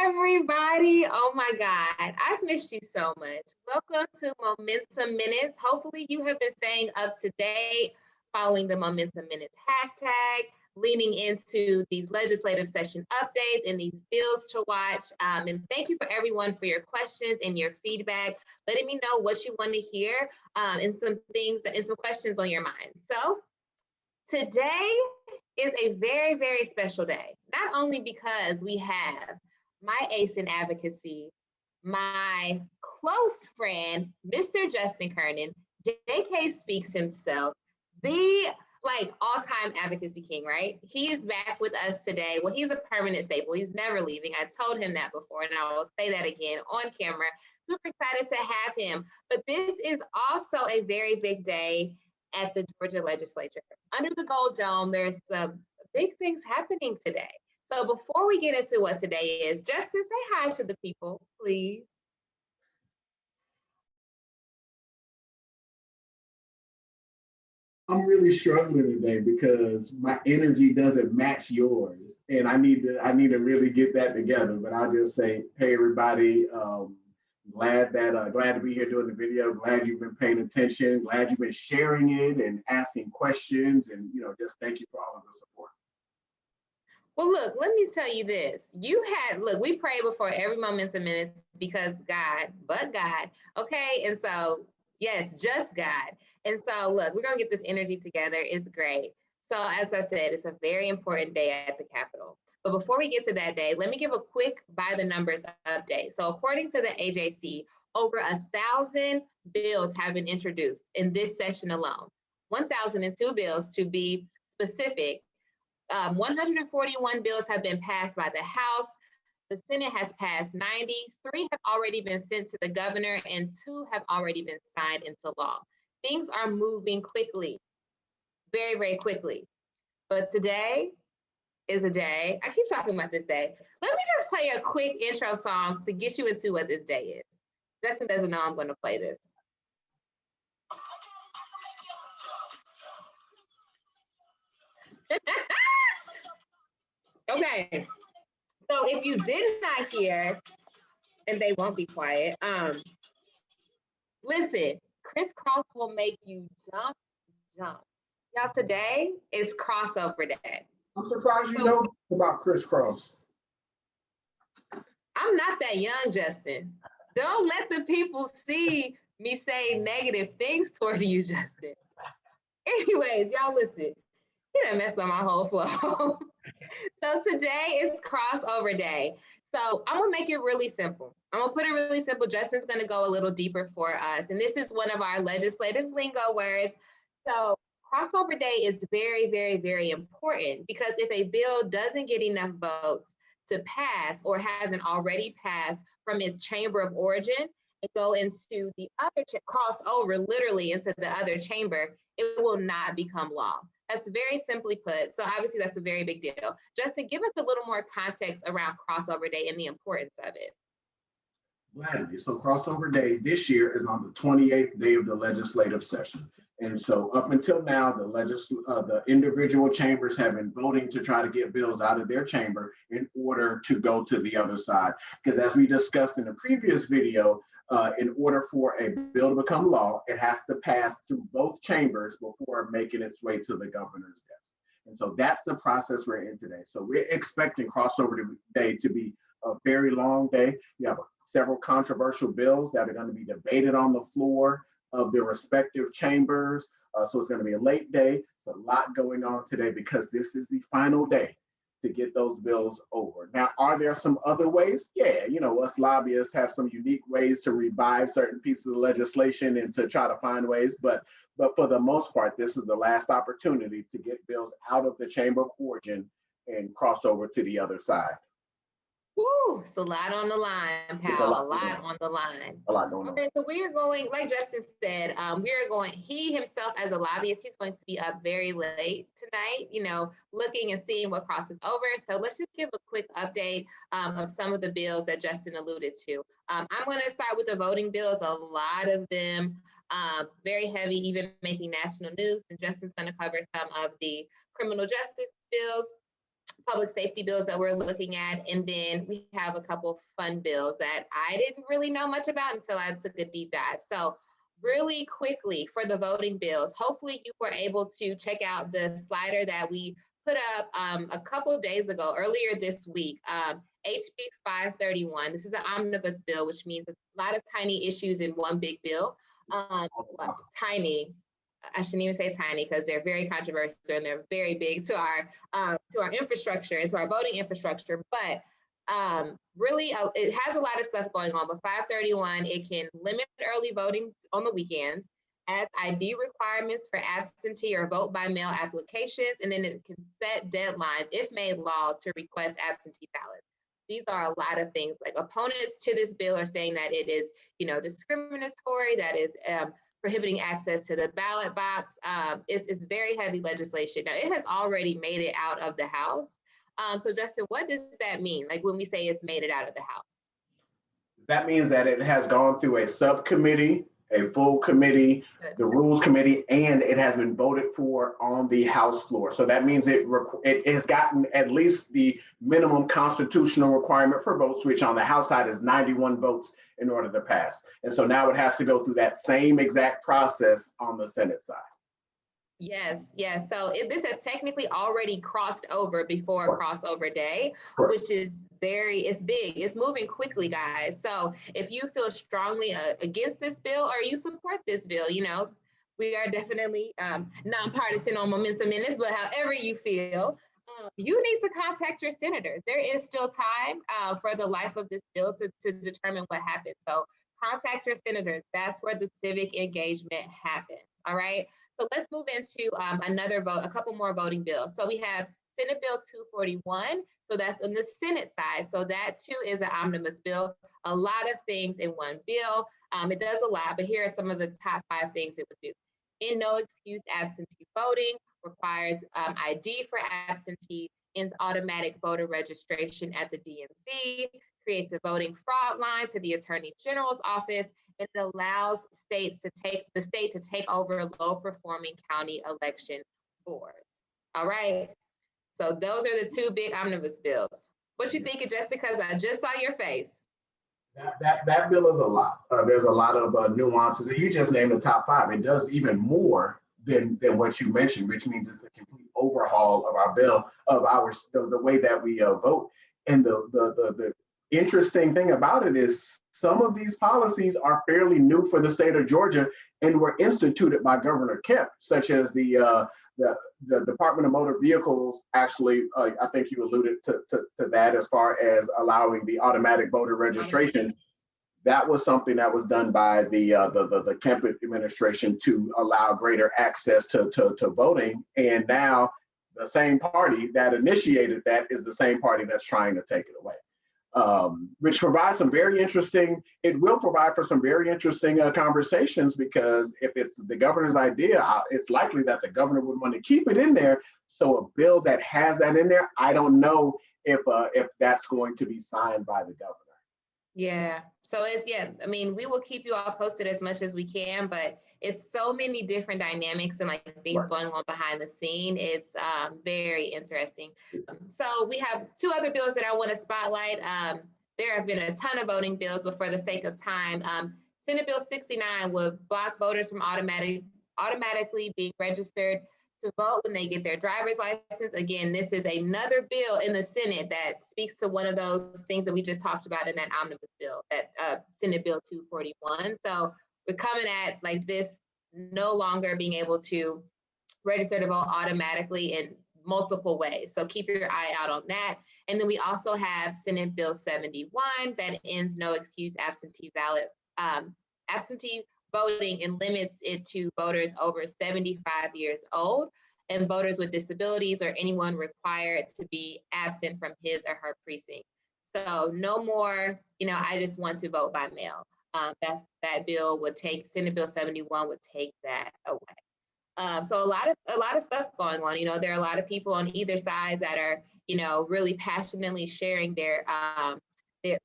everybody. Oh my God, I've missed you so much. Welcome to Momentum Minutes. Hopefully you have been staying up to date, following the Momentum Minutes hashtag, leaning into these legislative session updates and these bills to watch. And thank you for everyone for your questions and your feedback, letting me know what you want to hear and some things and some questions on your mind. So today is a very, very special day, not only because we have my ace in advocacy, my close friend, Mr. Justin Kernan, JK speaks himself, the all-time advocacy king, right? He is back with us today. Well, he's a permanent staple. He's never leaving. I told him that before, and I will say that again on camera. Super excited to have him. But this is also a very big day at the Georgia Legislature. Under the Gold Dome, there's some big things happening today. So before we get into what today is, Justin, say hi to the people, please. I'm really struggling today because my energy doesn't match yours, and I need to really get that together. But I'll just say, hey everybody, glad to be here doing the video. Glad you've been paying attention. Glad you've been sharing it and asking questions, and just thank you for all of the support. Well, look, let me tell you this. We pray before every Momentum Minutes because God, but God, okay? And so, yes, just God. And so, look, we're going to get this energy together. It's great. So, as I said, it's a very important day at the Capitol. But before we get to that day, let me give a quick by the numbers update. So, according to the AJC, over 1,000 bills have been introduced in this session alone. 1,002 bills to be specific. 141 bills have been passed by the House. The Senate has passed 90. 3 have already been sent to the governor, and 2 have already been signed into law. Things are moving quickly, very, very quickly. But today is a day. I keep talking about this day. Let me just play a quick intro song to get you into what this day is. Justin doesn't know I'm going to play this. Okay, so if you did not hear, and they won't be quiet, listen, crisscross will make you jump. Y'all, today is crossover day. I'm surprised you know about crisscross. I'm not that young, Justin. Don't let the people see me say negative things toward you, Justin. Anyways, y'all listen. You done messed up my whole flow. So today is crossover day. So I'm gonna make it really simple. I'm gonna put it really simple. Justin's gonna go a little deeper for us. And this is one of our legislative lingo words. So crossover day is very, very, very important because if a bill doesn't get enough votes to pass or hasn't already passed from its chamber of origin and go into the other, cross over literally into the other chamber, it will not become law. That's very simply put. So obviously that's a very big deal. Justin, give us a little more context around crossover day and the importance of it. Gladly. So crossover day this year is on the 28th day of the legislative session. And so up until now, the individual chambers have been voting to try to get bills out of their chamber in order to go to the other side. Because as we discussed in the previous video, in order for a bill to become law, it has to pass through both chambers before making its way to the governor's desk. And so that's the process we're in today. So we're expecting crossover day to be a very long day. You have several controversial bills that are going to be debated on the floor of their respective chambers. So it's going to be a late day. It's a lot going on today because this is the final day to get those bills over. Now, are there some other ways? Yeah, us lobbyists have some unique ways to revive certain pieces of legislation and to try to find ways, but for the most part, this is the last opportunity to get bills out of the chamber of origin and cross over to the other side. Woo, it's a lot on the line, pal. A lot on the line. A lot going on. Okay, so we are going, like Justin said, he himself as a lobbyist, he's going to be up very late tonight, looking and seeing what crosses over. So let's just give a quick update of some of the bills that Justin alluded to. I'm going to start with the voting bills, a lot of them very heavy, even making national news. And Justin's going to cover some of the criminal justice bills. public safety bills that we're looking at. And then we have a couple fun bills that I didn't really know much about until I took a deep dive. So really quickly for the voting bills, hopefully you were able to check out the slider that we put up a couple of days ago, earlier this week, HB 531. This is an omnibus bill, which means a lot of tiny issues in one big bill. Tiny, I shouldn't even say tiny because they're very controversial and they're very big to our infrastructure and to our voting infrastructure. But really, it has a lot of stuff going on. But 531, it can limit early voting on the weekends, adds ID requirements for absentee or vote by mail applications, and then it can set deadlines, if made law, to request absentee ballots. These are a lot of things. Like, opponents to this bill are saying that it is, discriminatory, that is prohibiting access to the ballot box. It's very heavy legislation. Now, it has already made it out of the House. So Justin, what does that mean? Like, when we say it's made it out of the House? That means that it has gone through a subcommittee, a full committee, the Rules Committee, and it has been voted for on the House floor. So that means it has gotten at least the minimum constitutional requirement for votes, which on the House side is 91 votes in order to pass. And so now it has to go through that same exact process on the Senate side. Yes. So this has technically already crossed over before crossover day, which is it's big. It's moving quickly, guys. So if you feel strongly against this bill or you support this bill, we are definitely nonpartisan on Momentum Minutes, but however you feel, you need to contact your senators. There is still time for the life of this bill to determine what happens. So contact your senators. That's where the civic engagement happens. All right. So let's move into a couple more voting bills. So we have Senate Bill 241. So that's on the Senate side. So that too is an omnibus bill. A lot of things in one bill. It does a lot, but here are some of the top 5 things it would do. In no excuse absentee voting, requires ID for absentee, ends automatic voter registration at the DMV, creates a voting fraud line to the Attorney General's office, and it allows the state to take over low-performing county election boards. All right. So those are the 2 big omnibus bills. What you think, just because I just saw your face? That bill is a lot. There's a lot of nuances. You just named the top 5. It does even more than what you mentioned, which means it's a complete overhaul of our bill, of the way that we vote. And the interesting thing about it is some of these policies are fairly new for the state of Georgia and were instituted by Governor Kemp, such as the Department of Motor Vehicles. Actually, I think you alluded to that as far as allowing the automatic voter registration. That was something that was done by the Kemp administration to allow greater access to voting. And now the same party that initiated that is the same party that's trying to take it away. Which provides some very interesting, it will provide for some very interesting conversations, because if it's the governor's idea, it's likely that the governor would want to keep it in there. So a bill that has that in there, I don't know if that's going to be signed by the governor. Yeah. So we will keep you all posted as much as we can, but it's so many different dynamics and things going on behind the scene. It's very interesting. So we have 2 other bills that I want to spotlight. There have been a ton of voting bills, but for the sake of time, Senate Bill 69 would block voters from automatically being registered to vote when they get their driver's license. Again, this is another bill in the Senate that speaks to one of those things that we just talked about in that omnibus bill, that Senate Bill 241. So we're coming at this no longer being able to register to vote automatically in multiple ways. So keep your eye out on that. And then we also have Senate Bill 71 that ends no excuse absentee voting and limits it to voters over 75 years old and voters with disabilities or anyone required to be absent from his or her precinct. So no more, I just want to vote by mail. That bill would take, Senate Bill 71 would take that away. So a lot of stuff going on. There are a lot of people on either side that are, really passionately sharing their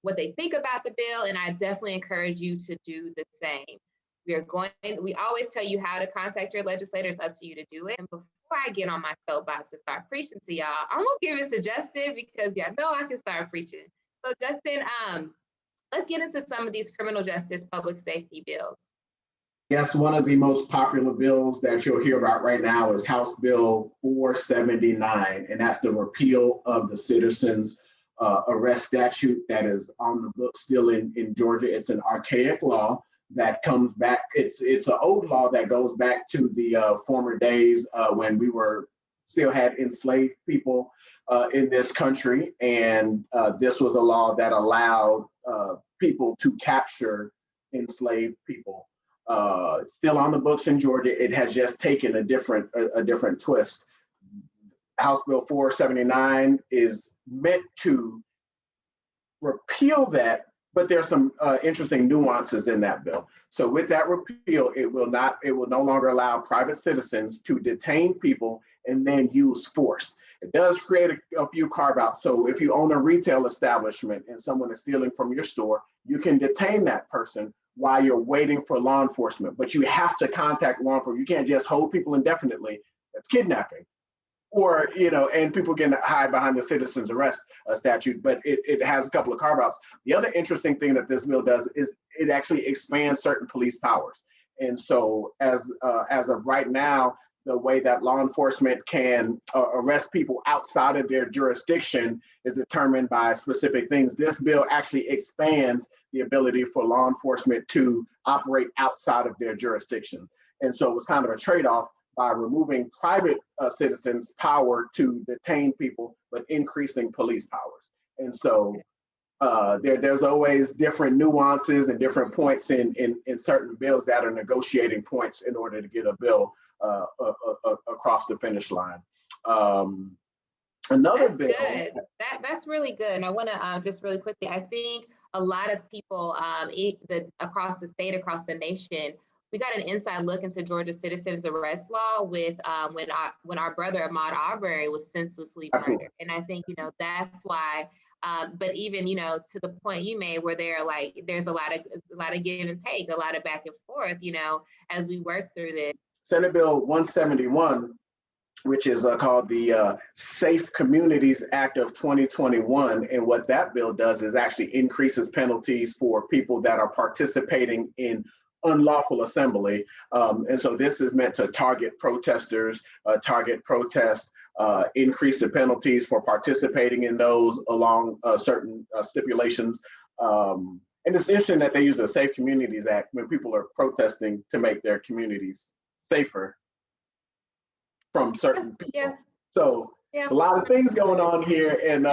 what they think about the bill, and I definitely encourage you to do the same. We always tell you how to contact your legislators. Up to you to do it. And before before I get on my soapbox and start preaching to y'all, I'm gonna give it to Justin because y'all know I can start preaching. So Justin, let's get into some of these criminal justice public safety bills. Yes, one of the most popular bills that you'll hear about right now is House Bill 479, and that's the repeal of the citizens arrest statute that is on the book still in Georgia. It's an archaic law that comes back. It's an old law that goes back to the former days when we were still had enslaved people in this country, and this was a law that allowed people to capture enslaved people. It's still on the books in Georgia. It has just taken a different twist. House Bill 479 is meant to repeal that, but there's some interesting nuances in that bill. So with that repeal, it will no longer allow private citizens to detain people and then use force. It does create a few carve-outs. So if you own a retail establishment and someone is stealing from your store, you can detain that person while you're waiting for law enforcement, but you have to contact law enforcement. You can't just hold people indefinitely. That's kidnapping. Or, and people can hide behind the citizens arrest statute, but it has a couple of carve-outs. The other interesting thing that this bill does is it actually expands certain police powers. And so as of right now, the way that law enforcement can arrest people outside of their jurisdiction is determined by specific things. This bill actually expands the ability for law enforcement to operate outside of their jurisdiction. And so it was kind of a trade-off by removing private citizens' power to detain people, but increasing police powers. And so there's always different nuances and different points in certain bills that are negotiating points in order to get a bill across the finish line. Another That's bill. Good. That's really good. And I want to just really quickly, I think a lot of people across the state, across the nation, we got an inside look into Georgia citizens arrest law with when our brother Ahmaud Arbery was senselessly murdered. And I think, that's why, but even, to the point you made where there's a lot of give and take, a lot of back and forth, as we work through this. Senate Bill 171, which is called the Safe Communities Act of 2021. And what that bill does is actually increases penalties for people that are participating in unlawful assembly. And so this is meant to target protesters, target protests, increase the penalties for participating in those along certain stipulations. And it's interesting that they use the Safe Communities Act when people are protesting to make their communities safer from certain people. Yeah. So a lot of things going on here, and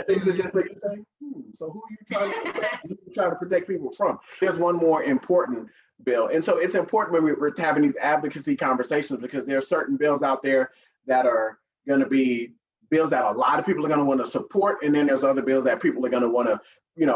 things are just like you say. So who are you trying to protect? Who are you trying to protect people from? There's one more important bill, and so it's important when we're having these advocacy conversations because there are certain bills out there that are going to be bills that a lot of people are going to want to support, and then there's other bills that people are going to want to,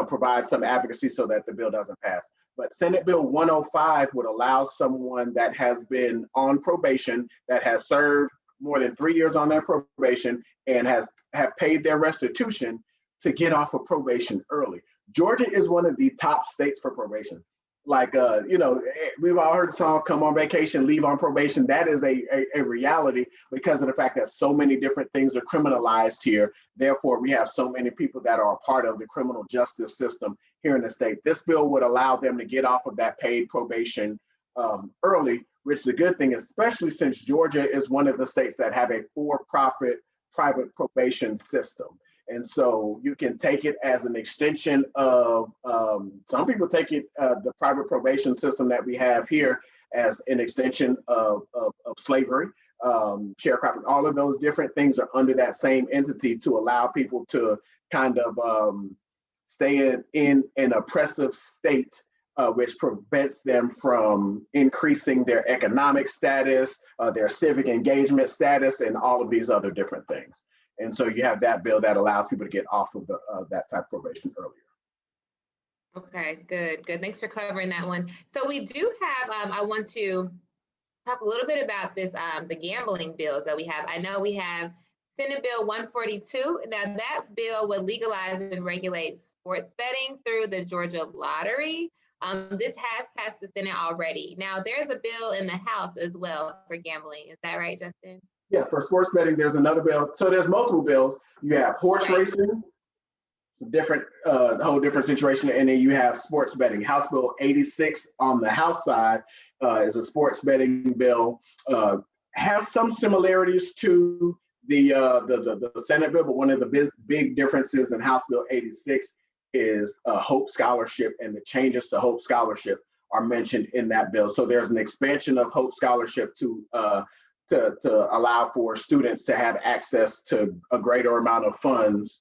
provide some advocacy so that the bill doesn't pass. But Senate Bill 105 would allow someone that has been on probation, that has served more than 3 years on their probation, and have paid their restitution to get off of probation early. Georgia is one of the top states for probation. Like, we've all heard the song, "Come on Vacation, Leave on Probation." That is a reality because of the fact that so many different things are criminalized here. Therefore, we have so many people that are a part of the criminal justice system here in the state. This bill would allow them to get off of that paid probation early, which is a good thing, especially since Georgia is one of the states that have a for-profit private probation system. And so you can take it as an extension of, some people take it, the private probation system that we have here as an extension of slavery, sharecropping. All of those different things are under that same entity to allow people to kind of stay in an oppressive state, which prevents them from increasing their economic status, their civic engagement status, and all of these other different things. And so you have that bill that allows people to get off of that type of probation earlier. Okay, good. Thanks for covering that one. So we do have, I want to talk a little bit about this, the gambling bills that we have. I know we have Senate Bill 142. Now that bill would legalize and regulate sports betting through the Georgia Lottery. This has passed the Senate already. Now there's a bill in the House as well for gambling. Is that right, Justin? Yeah, for sports betting, there's another bill. So there's multiple bills. You have horse racing, different, a whole different situation, and then you have sports betting. House Bill 86 on the House side is a sports betting bill. Has some similarities to the Senate bill, but one of the big differences in House Bill 86 is Hope Scholarship, and the changes to Hope Scholarship are mentioned in that bill. So there's an expansion of Hope Scholarship to allow for students to have access to a greater amount of funds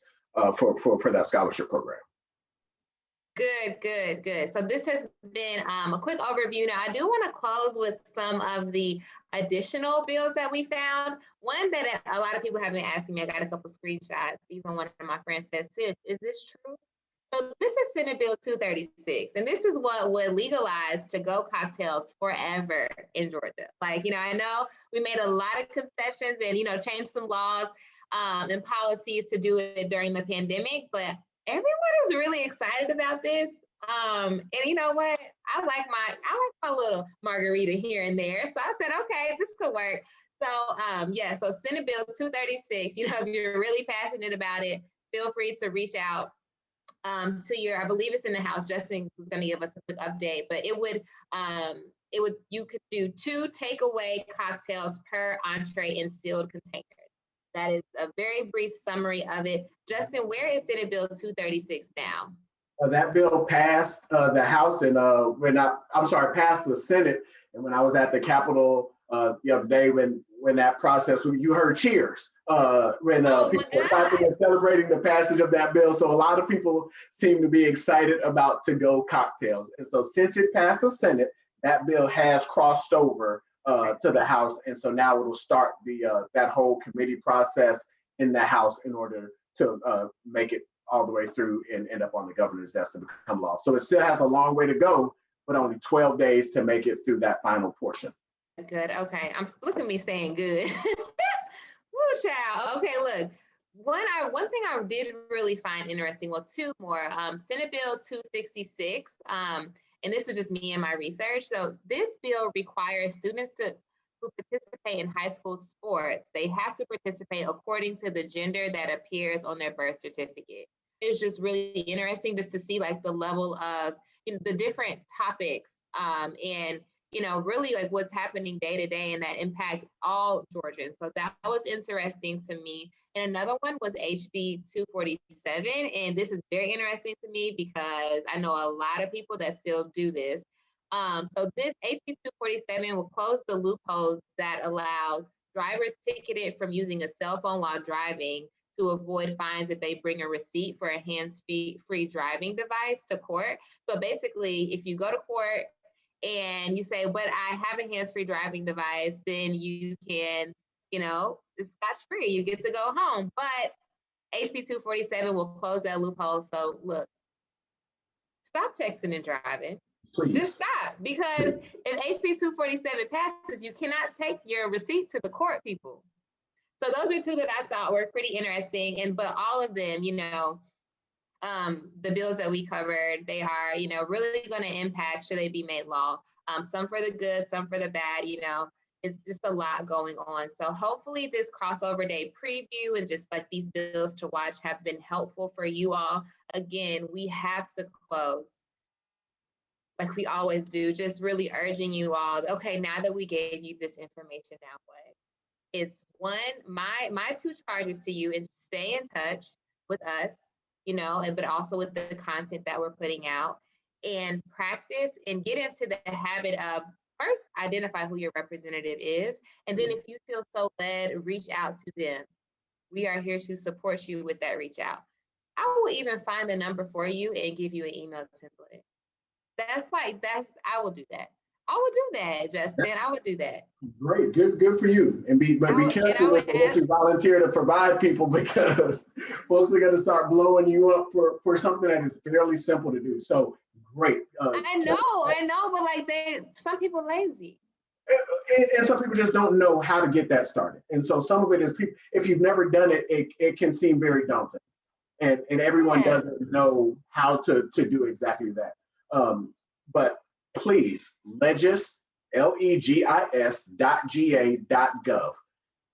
for that scholarship program. Good. So this has been a quick overview. Now, I do want to close with some of the additional bills that we found. One that a lot of people have been asking me, I got a couple screenshots. Even one of my friends said, "Sis, is this true?" So this is Senate Bill 236, and this is what would legalize to-go cocktails forever in Georgia. Like, I know we made a lot of concessions and, changed some laws and policies to do it during the pandemic, but everyone is really excited about this. And you know what? I like my little margarita here and there. So I said, okay, this could work. So so Senate Bill 236, if you're really passionate about it, feel free to reach out to I believe it's in the House. Justin was going to give us a quick update, but you could do 2 takeaway cocktails per entree in sealed containers. That is a very brief summary of it. Justin, where is Senate Bill 236 now? That bill passed the House and passed the Senate. And when I was at the Capitol the other day, when that process, you heard cheers when people were clapping and celebrating the passage of that bill. So a lot of people seem to be excited about to-go cocktails. And so since it passed the Senate, that bill has crossed over to the House, and so now it'll start that whole committee process in the House in order to make it all the way through and end up on the governor's desk to become law. So it still has a long way to go, but only 12 days to make it through that final portion. Good. Okay. Look at me saying good. Woo, child. Okay, look. One thing I did really find interesting, well, 2 more. Senate Bill 266. And this was just me and my research. So this bill requires students who participate in high school sports, they have to participate according to the gender that appears on their birth certificate. It's just really interesting just to see like the level of the different topics and really like what's happening day to day and that impact all Georgians. So that was interesting to me. And another one was HB 247. And this is very interesting to me because I know a lot of people that still do this. So this HB 247 will close the loopholes that allow drivers ticketed from using a cell phone while driving to avoid fines if they bring a receipt for a hands-free driving device to court. So basically, if you go to court and you say, but I have a hands-free driving device, then you can, it's scotch-free. You get to go home. But HB 247 will close that loophole. So look, stop texting and driving. Please. Just stop. Because if HB 247 passes, you cannot take your receipt to the court, people. So those are 2 that I thought were pretty interesting. But all of them, the bills that we covered, they are, really going to impact, should they be made law. Some for the good, some for the bad, it's just a lot going on. So hopefully this crossover day preview and just like these bills to watch have been helpful for you all. Again, we have to close like we always do, just really urging you all, okay, now that we gave you this information, now what? It's one, my 2 charges to you is stay in touch with us, but also with the content that we're putting out, and practice and get into the habit of first identify who your representative is. And then if you feel so led, reach out to them. We are here to support you with that reach out. I will even find the number for you and give you an email template. I will do that. I would do that, Justin. I would do that. Great, good for you. Be careful with what you volunteer to provide people, because folks are going to start blowing you up for something that is fairly simple to do. So great. I know, but like some people lazy. And some people just don't know how to get that started. And so some of it is if you've never done it, it can seem very daunting. And everyone doesn't know how to do exactly that. But please, legis.ga.gov.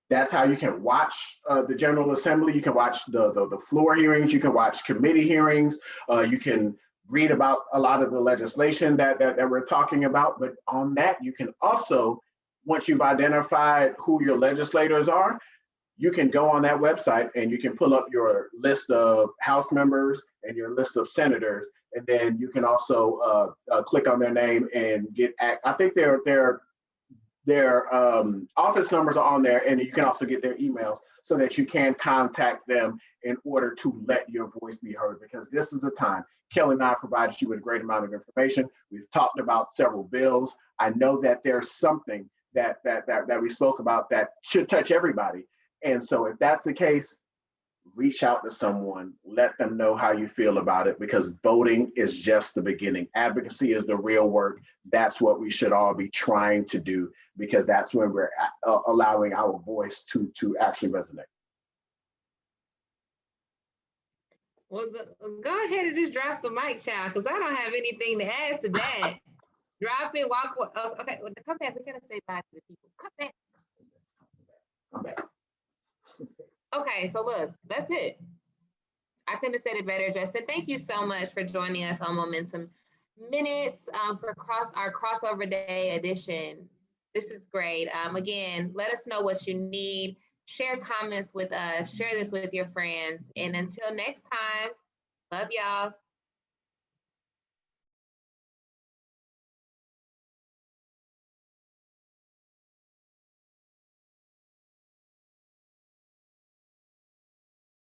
That's how you can watch the General Assembly. You can watch the floor hearings. You can watch committee hearings. You can read about a lot of the legislation that we're talking about. But on that, you can also, once you've identified who your legislators are, you can go on that website and you can pull up your list of House members and your list of senators. And then you can also click on their name and get, I think their office numbers are on there, and you can also get their emails so that you can contact them in order to let your voice be heard, because this is a time. Kelli and I provided you with a great amount of information. We've talked about several bills. I know that there's something that we spoke about that should touch everybody. And so if that's the case, reach out to someone, let them know how you feel about it, because voting is just the beginning. Advocacy is the real work. That's what we should all be trying to do, because that's when we're allowing our voice to actually resonate. Well, go ahead and just drop the mic, child, because I don't have anything to add to that. Drop it, walk. Oh, okay, well, come back. We gotta say bye to the people. Come back. Come back. Okay, so look, that's it. I couldn't have said it better, Justin. Thank you so much for joining us on Momentum Minutes for our crossover day edition. This is great. Again, let us know what you need. Share comments with us. Share this with your friends. And until next time, love y'all.